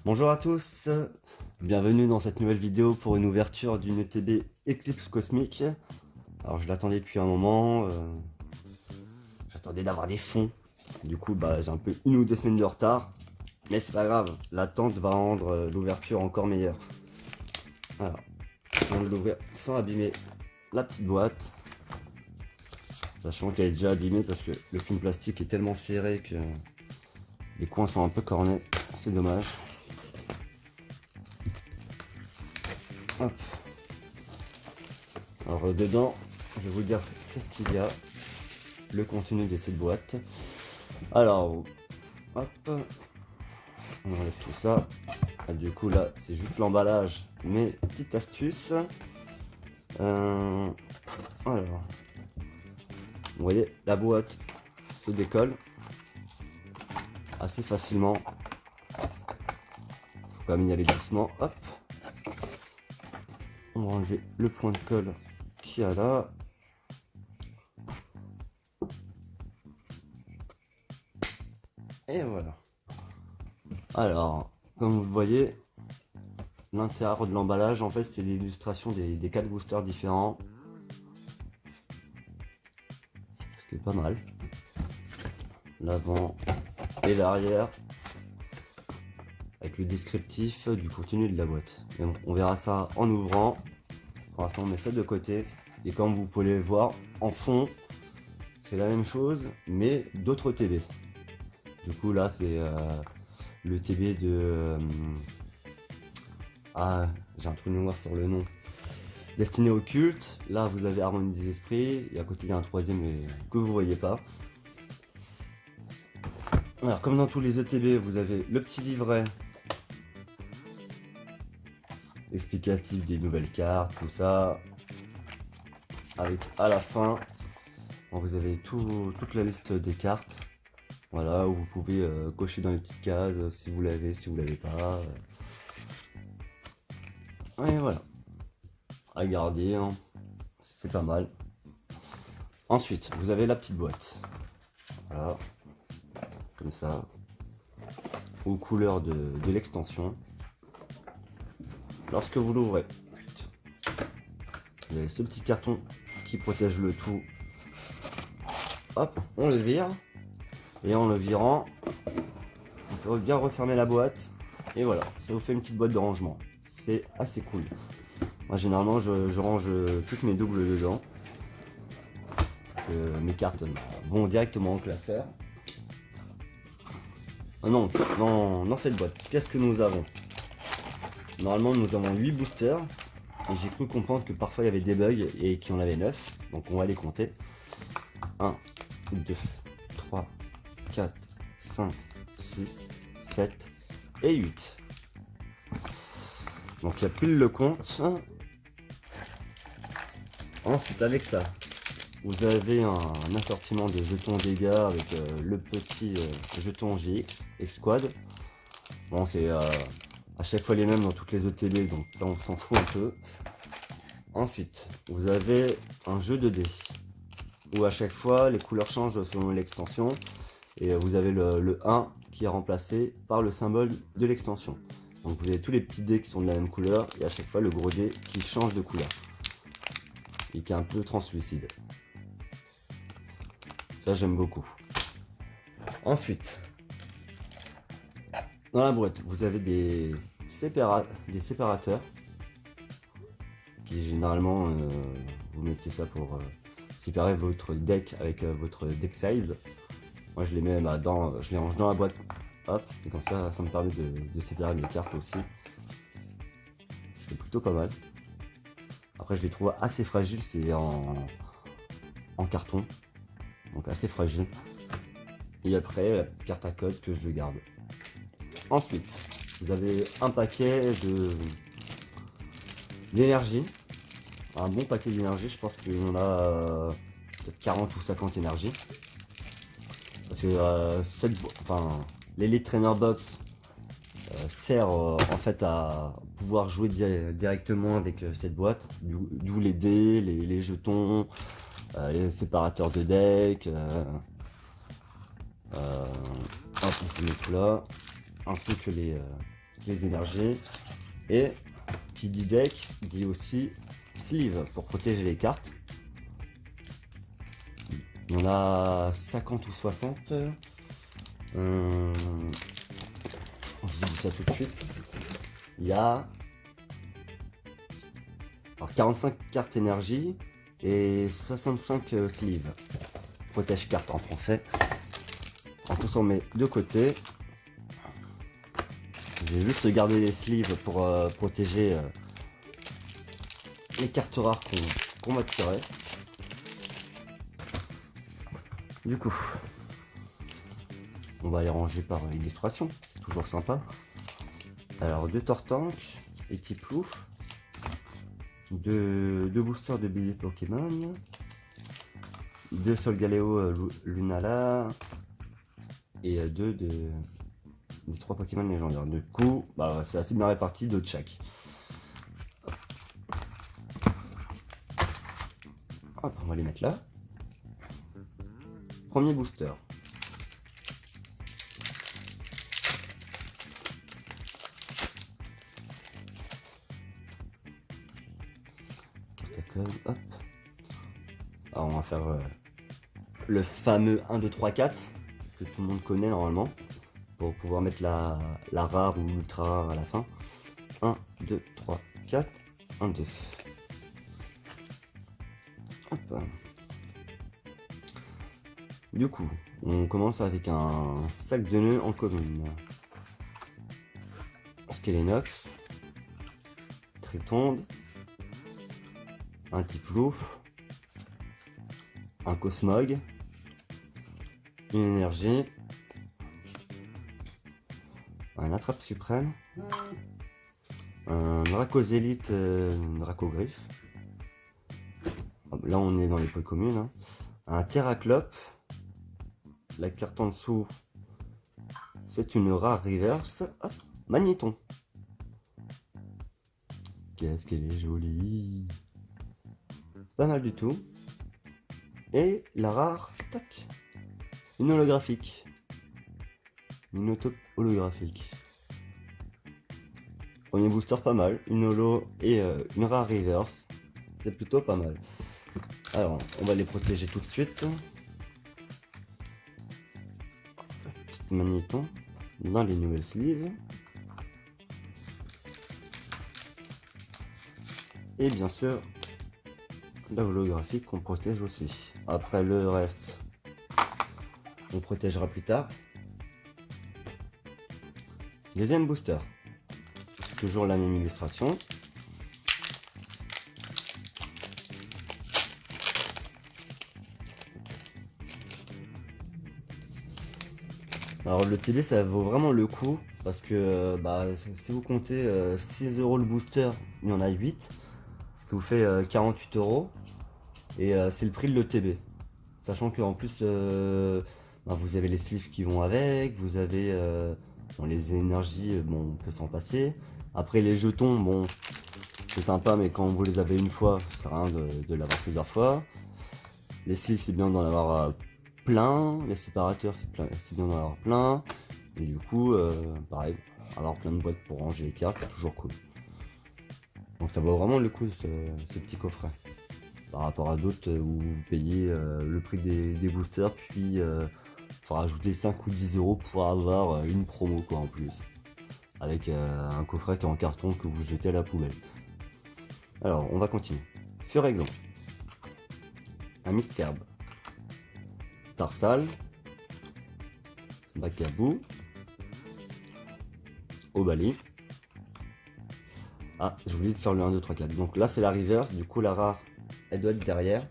Bonjour à tous, bienvenue dans cette nouvelle vidéo pour une ouverture d'une ETB Eclipse Cosmic. Alors je l'attendais depuis un moment, j'attendais d'avoir des fonds. Du coup j'ai un peu 1 ou 2 semaines de retard, mais c'est pas grave, l'attente va rendre l'ouverture encore meilleure. Alors, on va l'ouvrir sans abîmer la petite boîte, sachant qu'elle est déjà abîmée parce que le film plastique est tellement serré que les coins sont un peu cornés, c'est dommage. Hop. Alors dedans, je vais vous dire qu'est-ce qu'il y a, le contenu de cette boîte. Alors, hop, on enlève tout ça. Ah, du coup là, c'est juste l'emballage, mais petite astuce. Alors, vous voyez, la boîte se décolle assez facilement. Faut quand même y aller doucement. Hop, on va enlever le point de colle qu'il y a là. Et voilà. Alors, comme vous le voyez, l'intérieur de l'emballage, en fait, c'est l'illustration des 4 boosters différents. Ce qui est pas mal. L'avant et l'arrière. Avec le descriptif du contenu de la boîte. Et on verra ça en ouvrant. Pour l'instant, on met ça de côté. Et comme vous pouvez le voir, en fond, c'est la même chose, mais d'autres TB. Du coup, là, c'est le TB de... j'ai un trou de mémoire sur le nom. Destiné au culte. Là, vous avez Harmonie des esprits. Et à côté, il y a un troisième que vous voyez pas. Alors, comme dans tous les ETB, vous avez le petit livret explicatif des nouvelles cartes, tout ça. Avec à la fin, vous avez toute la liste des cartes. Voilà, où vous pouvez cocher dans les petites cases si vous l'avez, si vous l'avez pas. Et voilà. À garder, hein. C'est pas mal. Ensuite, vous avez la petite boîte. Voilà. Comme ça. Aux couleurs de l'extension. Lorsque vous l'ouvrez, vous avez ce petit carton qui protège le tout. Hop, on le vire. Et en le virant, on peut bien refermer la boîte. Et voilà, ça vous fait une petite boîte de rangement. C'est assez cool. Moi généralement je range toutes mes doubles dedans. Mes cartes vont directement au classeur. Ah non, dans cette boîte, qu'est-ce que nous avons? Normalement nous avons 8 boosters. Et j'ai cru comprendre que parfois il y avait des bugs et qu'il y en avait 9. Donc on va les compter. 1, 2, 3, 4, 5, 6, 7 et 8. Donc il y a pile le compte. Ensuite avec ça, vous avez un assortiment de jetons dégâts avec le petit jeton GX, X-Squad. Bon c'est à chaque fois les mêmes dans toutes les ETB, donc ça on s'en fout un peu. Ensuite, vous avez un jeu de dés, où à chaque fois les couleurs changent selon l'extension. Et vous avez le 1 qui est remplacé par le symbole de l'extension. Donc vous avez tous les petits dés qui sont de la même couleur, et à chaque fois le gros dé qui change de couleur. Et qui est un peu translucide. Ça j'aime beaucoup. Ensuite, dans la boîte, vous avez des séparateurs. Qui généralement, vous mettez ça pour séparer votre deck avec votre deck size. Moi je les mets je les range dans la boîte. Hop, et comme ça, ça me permet de séparer mes cartes aussi. C'est plutôt pas mal. Après je les trouve assez fragiles, c'est en carton. Donc assez fragile. Et après, la carte à code que je garde. Ensuite, vous avez un paquet d'énergie. Un bon paquet d'énergie, je pense qu'il y en a peut-être 40 ou 50 énergies. Parce que l'Elite Trainer Box sert en fait à pouvoir jouer directement avec cette boîte. D'où les dés, les jetons, les séparateurs de deck. Hop, on peut mettre tout là. Ainsi que toutes les énergies. Et qui dit deck dit aussi sleeve pour protéger les cartes. Il y en a 50 ou 60. Je vous dis ça tout de suite. Il y a alors 45 cartes énergie et 65 sleeves. Protège carte en français. En tout ça on met de côté. Je vais juste garder les sleeves pour protéger les cartes rares qu'on va tirer. Du coup, on va les ranger par illustration, toujours sympa. Alors 2 Tortank et Tiplouf, 2 boosters de billets Pokémon, 2 Solgaleo Lunala et 2 des 3 Pokémon légendaires. Du coup, bah, c'est assez bien réparti, 2 de chaque. Hop, on va les mettre là. Premier booster. Hop. Alors on va faire le fameux 1, 2, 3, 4 que tout le monde connaît normalement pour pouvoir mettre la rare ou l'ultra rare à la fin. 1, 2, 3, 4, 1, 2. Hop. Du coup, on commence avec un sac de nœuds en commune. Skelenox, Tritonde, un Tiplouf, un Cosmog, une énergie, un Attrape Suprême, un Dracosélite Dracogriffe. Là on est dans les pots communes. Hein. Un Terraclope. La carte en dessous, c'est une rare reverse. Hop, Magnéton. Qu'est-ce qu'elle est jolie. Pas mal du tout. Et la rare, tac, une holographique. Une auto holographique. Premier booster pas mal. Une holo et une rare reverse. C'est plutôt pas mal. Alors, on va les protéger tout de suite. Petite Magnéton dans les nouvelles sleeves. Et bien sûr, la holographique qu'on protège aussi. Après le reste, on protégera plus tard. Deuxième booster. Toujours la même illustration. Alors le TB ça vaut vraiment le coup parce que bah, si vous comptez 6 € le booster, il y en a 8, ce qui vous fait 48 € et c'est le prix de l'ETB. Sachant qu'en plus bah, vous avez les sleeves qui vont avec, vous avez dans les énergies, bon on peut s'en passer. Après les jetons, bon c'est sympa mais quand vous les avez une fois, ça sert à rien de l'avoir plusieurs fois. Les sleeves c'est bien d'en avoir plein, les séparateurs c'est bien d'en avoir plein, et du coup pareil, avoir plein de boîtes pour ranger les cartes c'est toujours cool. Donc ça vaut vraiment le coup ce petit coffret par rapport à d'autres où vous payez le prix des boosters puis faut rajouter 5 ou 10 € pour avoir une promo quoi en plus avec un coffret qui est en carton que vous jetez à la poubelle. Alors on va continuer. Furéglon, un Miskerb, Tarsal, Bacabou, Obali. Ah, j'ai oublié de faire le 1, 2, 3, 4. Donc là, c'est la reverse. Du coup, la rare, elle doit être derrière.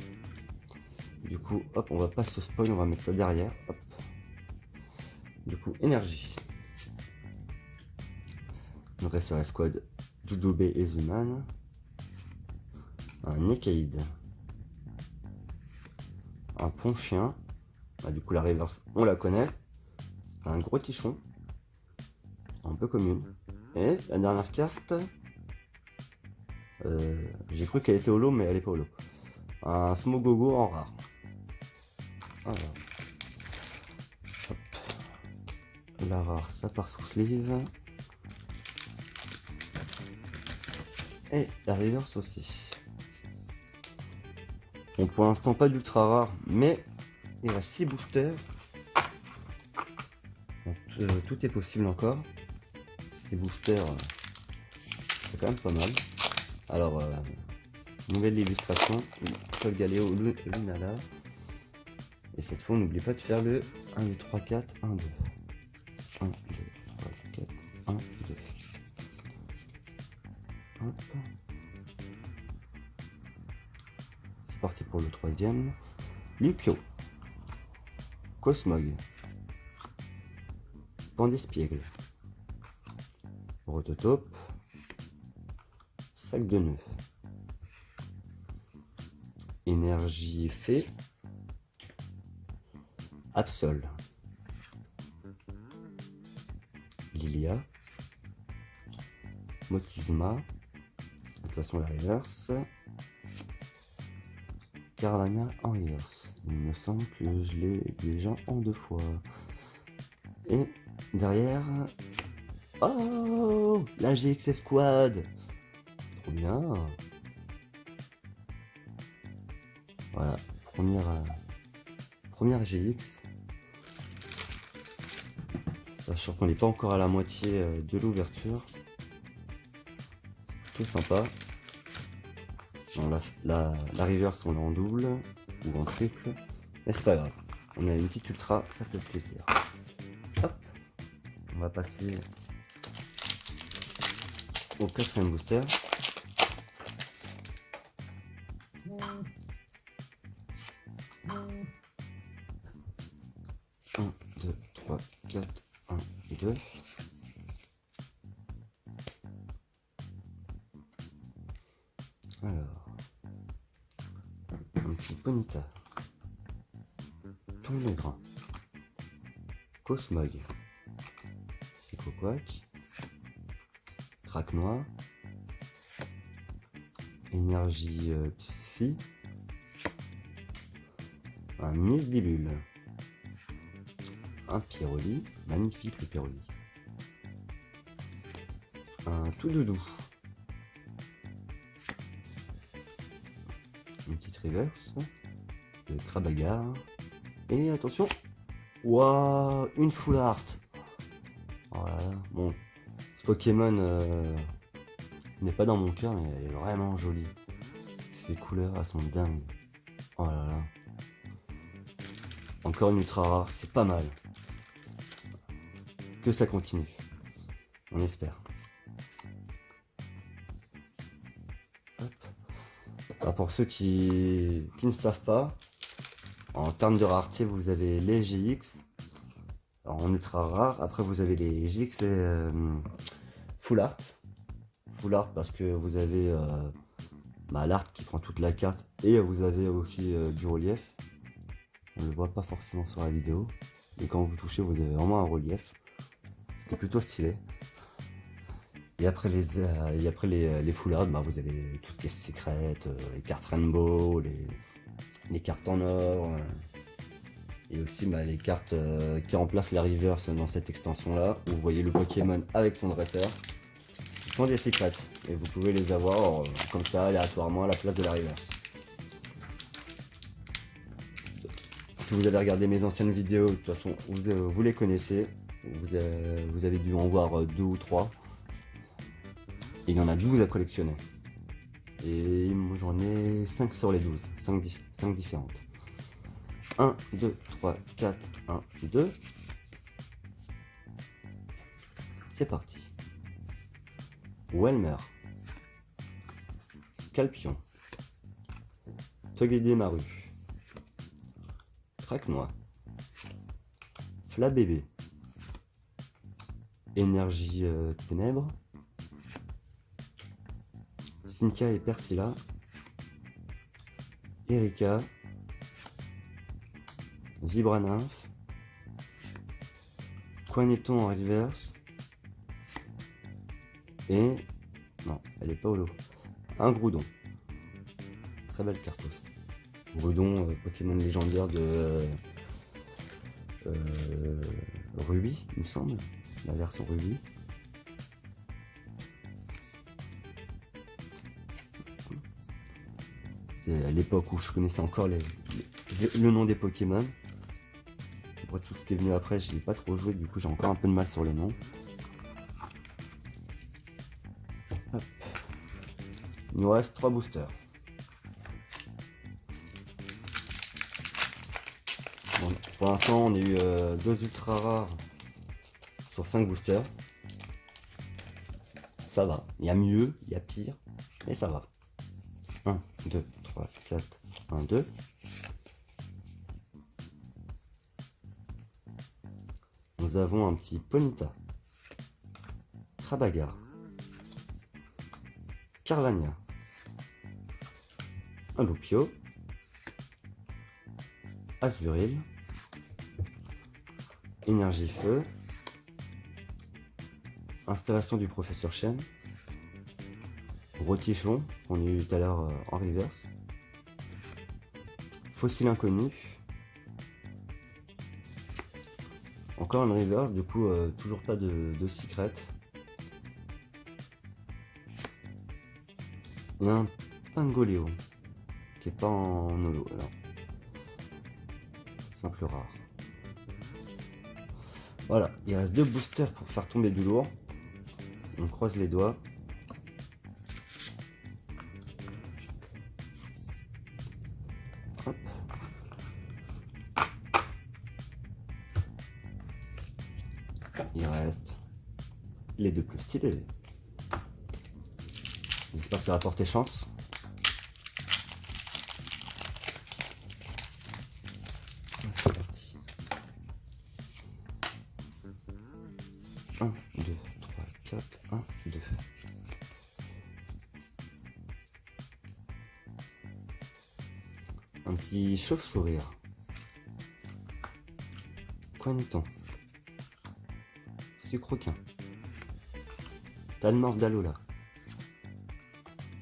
Du coup, hop, on va pas se spoil, on va mettre ça derrière. Hop. Du coup, énergie. Il reste sur la squad Jujube et Zuman. Un Nikaïd. Un Ponchien. Bah, du coup, la reverse, on la connaît. C'est un gros tichon. Un peu commune. Et la dernière carte, j'ai cru qu'elle était holo, mais elle est pas holo. Un Smogogo en rare. Alors. Hop. La rare, ça part sous sleeve. Et la reverse aussi. Bon, pour l'instant pas d'ultra rare, mais il reste 6 boosters. Donc, tout est possible encore. Ces boosters, c'est quand même pas mal. Alors, nouvelle illustration, Sol Galéo Lunala. Et cette fois, on n'oublie pas de faire le 1, 2, 3, 4, 1, 2. 1, 2, 3, 4, 1, 2. Hop. C'est parti pour le troisième. Lupio. Cosmog. Pandespiègle. Rototope. Sac de nœuds. Énergie fée. Absol. Lilia. Motisma. De toute façon la reverse. Caravana en reverse. Il me semble que je l'ai déjà en 2 fois. Et derrière... Oh, la GX Squad. Trop bien. Voilà, première GX. Sachant qu'on n'est pas encore à la moitié de l'ouverture. Tout sympa. Bon, la reverse, on l'a en double ou en triple. Mais c'est pas grave. On a une petite ultra, ça fait plaisir. Hop. On va passer au quatrième booster. 1, 2, 3, 4, 1, 2. Alors, un petit Ponyta, Tonlegrand, Cosmog, Psychoquack, Crack Noir, Énergie Psy, un Misdibule, un Pyroli, magnifique le Pyroli, un Tout-Doudou, une petite reverse, de Krabagar, et attention, waouh, une full art. Voilà. Bon, ce Pokémon n'est pas dans mon cœur, mais elle est vraiment jolie. Ces couleurs, elles sont dingues. Oh là là. Encore une ultra rare, c'est pas mal. Que ça continue. On espère. Hop. Alors pour ceux qui ne savent pas, en termes de rareté, vous avez les GX. Alors en ultra rare, après vous avez les GX et full art. Full art parce que vous avez l'art qui prend toute la carte et vous avez aussi du relief. On ne le voit pas forcément sur la vidéo, mais quand vous touchez, vous avez vraiment un relief, ce qui est plutôt stylé. Et après les full art, vous avez tout ce qui est secret, les cartes rainbow, les cartes en or, et aussi les cartes qui remplacent la reverse dans cette extension là, où vous voyez le Pokémon avec son dresseur. Ce sont des secrets et vous pouvez les avoir comme ça aléatoirement à la place de la reverse. Si vous avez regardé mes anciennes vidéos, de toute façon vous les connaissez, vous avez dû en voir 2 ou 3. Et il y en a 12 à collectionner. Et j'en ai 5 sur les 12, 5 différentes. 1, 2, 3, 4, 1, 2. C'est parti. Welmer. Scalpion. Togedemaru. Crack Noir. Flabébé. Énergie ténèbres. Cynthia et Persilla. Erika. Vibranymph. Quaneton en reverse. Et... non, elle est pas holo. Un Groudon. Très belle carte aussi. Groudon, Pokémon légendaire de Ruby, il me semble. La version Ruby. C'était à l'époque où je connaissais encore le nom des Pokémon. Pour tout ce qui est venu après, j'y ai pas trop joué, du coup j'ai encore un peu de mal sur le nom. Hop. Il nous reste 3 boosters. Bon, pour l'instant, on a eu 2 ultra rares sur 5 boosters. Ça va. Il y a mieux, il y a pire, mais ça va. 1, 2, 3, 4, 1, 2. Nous avons un petit Ponyta, Krabagar, Carvania, un Lupio, Azuril, Énergie Feu, installation du professeur Chen, Rotichon, qu'on a eu tout à l'heure en reverse, Fossile Inconnu, encore un reverse, du coup toujours pas de secret, et un Pingoléo, qui est pas en holo, alors. Simple rare. Voilà, il reste 2 boosters pour faire tomber du lourd. On croise les doigts. Hop. Il reste les 2 plus stylés. J'espère que ça va porter chance. C'est parti. 1, 2, 3, 4, 1, 2. Un petit chauve-sourire. Coigneton. Sucroquin. Talmorph d'Alola.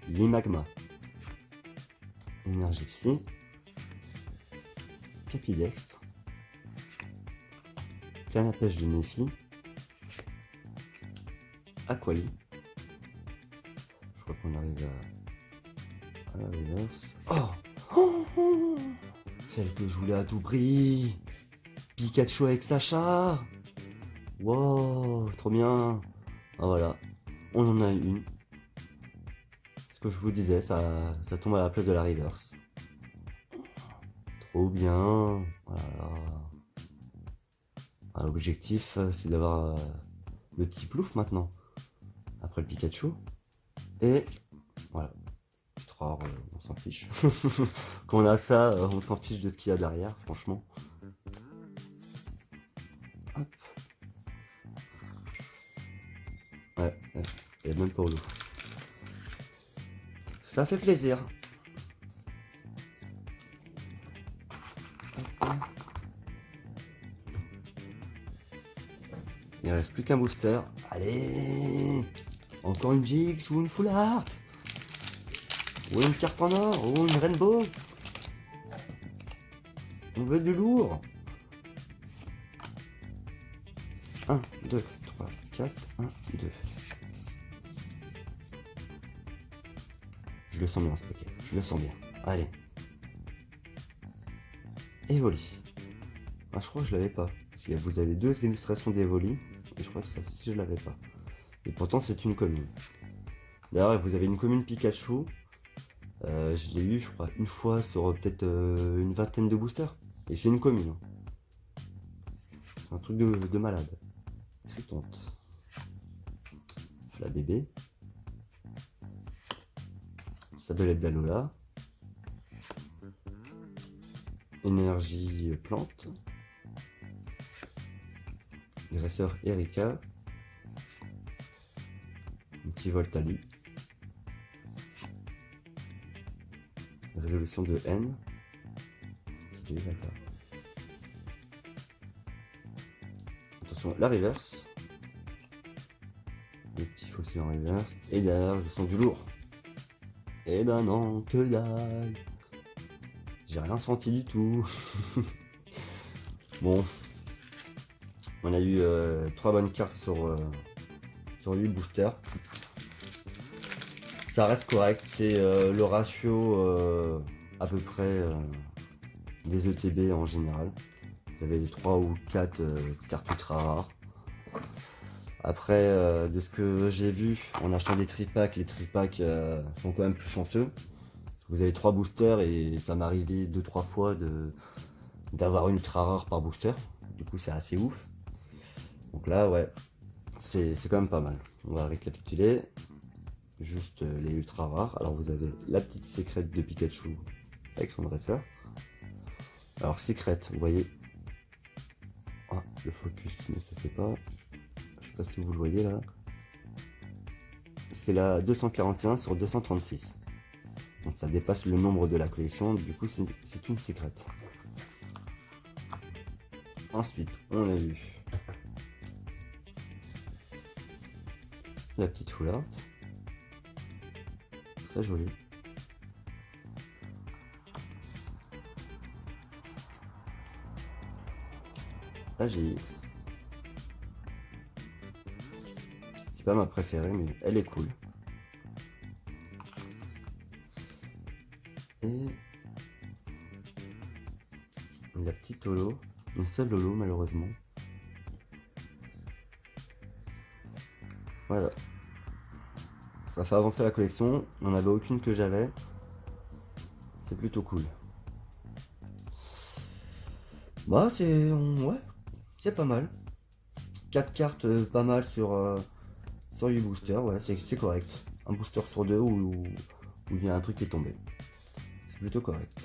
Limagma. Énergie Psy. Capidextre. Canne à pêche de Nephi. Aquali. Je crois qu'on arrive à la reverse. Oh, celle que je voulais à tout prix. Pikachu avec sa char. Wow, trop bien. Ah voilà, on en a une. Ce que je vous disais, ça tombe à la place de la reverse. Trop bien. Voilà. Ah, l'objectif, c'est d'avoir le petit plouf maintenant. Après le Pikachu. Et voilà. Rare, on s'en fiche. Quand on a ça, on s'en fiche de ce qu'il y a derrière, franchement. Hop. Ouais, et même pour l'eau. Ça fait plaisir. Hop. Il ne reste plus qu'un booster. Allez, encore une Jix ou une Full Art. Ou une carte en or, ou une Rainbow. On veut du lourd. 1, 2, 3, 4, 1, 2. Je le sens bien ce paquet, je le sens bien. Allez. Evoli. Ah, je crois que je l'avais pas. Parce que vous avez 2 illustrations d'Evoli. Et je crois que ça, si je l'avais pas. Et pourtant, c'est une commune. D'ailleurs, vous avez une commune Pikachu. Je l'ai eu, je crois, une fois sur peut-être une vingtaine de boosters. Et c'est une commune. C'est un truc de malade. Tritonte. Fla bébé. Sabelette d'Alola. Énergie plante. Dresseur Erika. Un petit Voltali. Résolution de N. Stylé, d'accord. Attention, la reverse. Le petit fossile en reverse. Et derrière, je sens du lourd. Eh ben non, que dalle. J'ai rien senti du tout. Bon. On a eu 3 bonnes cartes sur 8 boosters. Ça reste correct, c'est le ratio à peu près des ETB en général. Vous avez 3 ou 4 cartes ultra rares. Après, de ce que j'ai vu en achetant des tripacks, les tripacks sont quand même plus chanceux. Vous avez 3 boosters et ça m'est arrivé 2-3 fois d'avoir une ultra rare par booster. Du coup, c'est assez ouf. Donc là, ouais, c'est quand même pas mal. On va récapituler. Juste les ultra rares. Alors vous avez la petite secrète de Pikachu avec son dresseur. Alors secrète, vous voyez. Ah, le focus ne se fait pas. Je sais pas si vous le voyez là. C'est la 241 sur 236. Donc ça dépasse le nombre de la collection. Du coup c'est une secrète. Ensuite on a eu la petite full art. Très jolie. La GX. C'est pas ma préférée, mais elle est cool. Et la petite holo. Une seule holo, malheureusement. Voilà. Ça fait avancer la collection. On n'en avait aucune que j'avais. C'est plutôt cool. Bah, ouais, c'est pas mal. 4 cartes, pas mal sur 8 boosters. Ouais, c'est correct. Un booster sur 2 où il y a un truc qui est tombé. C'est plutôt correct.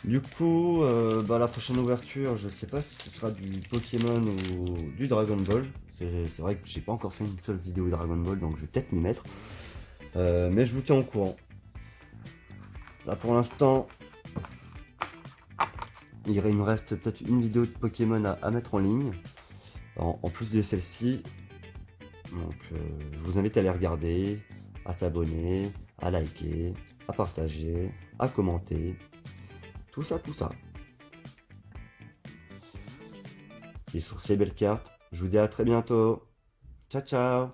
Du coup, la prochaine ouverture, je sais pas si ce sera du Pokémon ou du Dragon Ball. C'est vrai que j'ai pas encore fait une seule vidéo Dragon Ball, donc je vais peut-être m'y mettre. Mais je vous tiens au courant. Là pour l'instant, il me reste peut-être une vidéo de Pokémon à mettre en ligne, en plus de celle-ci. Donc je vous invite à les regarder, à s'abonner, à liker, à partager, à commenter. Tout ça, tout ça. Et sur ces belles cartes, je vous dis à très bientôt. Ciao, ciao!